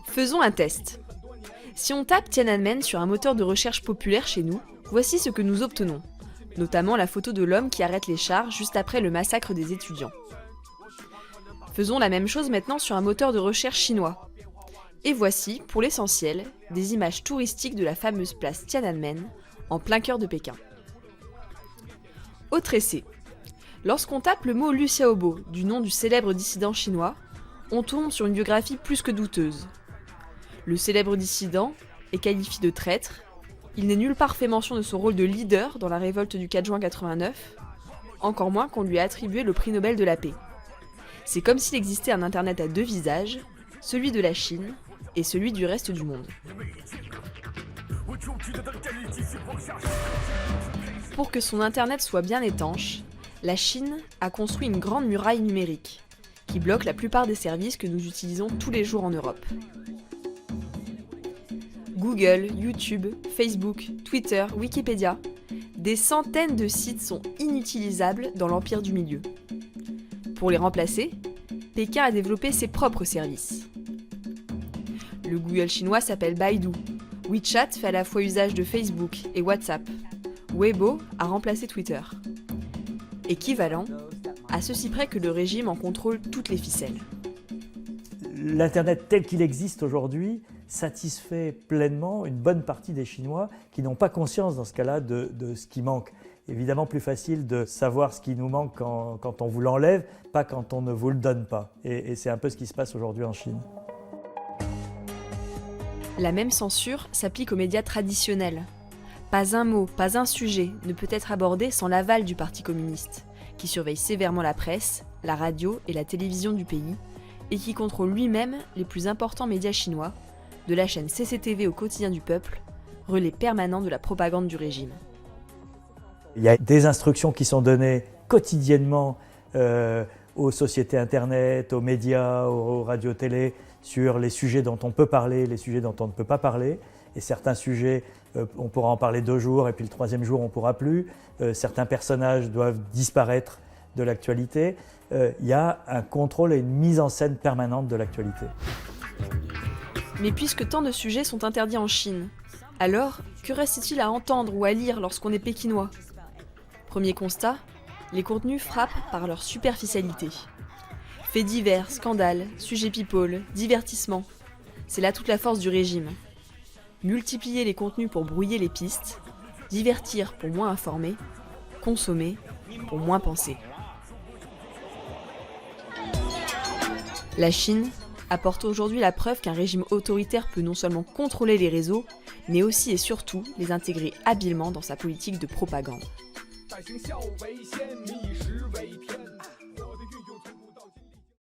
Faisons un test. Si on tape Tiananmen sur un moteur de recherche populaire chez nous, voici ce que nous obtenons, notamment la photo de l'homme qui arrête les chars juste après le massacre des étudiants. Faisons la même chose maintenant sur un moteur de recherche chinois. Et voici, pour l'essentiel, des images touristiques de la fameuse place Tiananmen, en plein cœur de Pékin. Autre essai. Lorsqu'on tape le mot Liu Xiaobo, du nom du célèbre dissident chinois, on tombe sur une biographie plus que douteuse. Le célèbre dissident est qualifié de traître, il n'est nulle part fait mention de son rôle de leader dans la révolte du 4 juin 89, encore moins qu'on lui a attribué le prix Nobel de la paix. C'est comme s'il existait un internet à deux visages, celui de la Chine et celui du reste du monde. Pour que son internet soit bien étanche, la Chine a construit une grande muraille numérique, qui bloque la plupart des services que nous utilisons tous les jours en Europe. Google, YouTube, Facebook, Twitter, Wikipédia, des centaines de sites sont inutilisables dans l'empire du milieu. Pour les remplacer, Pékin a développé ses propres services. Le Google chinois s'appelle Baidu. WeChat fait à la fois usage de Facebook et WhatsApp. Weibo a remplacé Twitter. Équivalent, à ceci près que le régime en contrôle toutes les ficelles. L'Internet tel qu'il existe aujourd'hui satisfait pleinement une bonne partie des Chinois qui n'ont pas conscience dans ce cas-là de ce qui manque. Évidemment plus facile de savoir ce qui nous manque quand on vous l'enlève, pas quand on ne vous le donne pas. Et c'est un peu ce qui se passe aujourd'hui en Chine. La même censure s'applique aux médias traditionnels. Pas un mot, pas un sujet ne peut être abordé sans l'aval du Parti communiste, qui surveille sévèrement la presse, la radio et la télévision du pays, et qui contrôle lui-même les plus importants médias chinois, de la chaîne CCTV au quotidien du peuple, relais permanent de la propagande du régime. Il y a des instructions qui sont données quotidiennement aux sociétés internet, aux médias, aux radios-télé, sur les sujets dont on peut parler, les sujets dont on ne peut pas parler. Et certains sujets, on pourra en parler 2 jours, et puis le 3e jour, on ne pourra plus. Certains personnages doivent disparaître de l'actualité. Il y a un contrôle et une mise en scène permanente de l'actualité. Mais puisque tant de sujets sont interdits en Chine, alors que reste-t-il à entendre ou à lire lorsqu'on est pékinois ? Premier constat, les contenus frappent par leur superficialité. Faits divers, scandales, sujets people, divertissements, c'est là toute la force du régime. Multiplier les contenus pour brouiller les pistes, divertir pour moins informer, consommer pour moins penser. La Chine apporte aujourd'hui la preuve qu'un régime autoritaire peut non seulement contrôler les réseaux, mais aussi et surtout les intégrer habilement dans sa politique de propagande.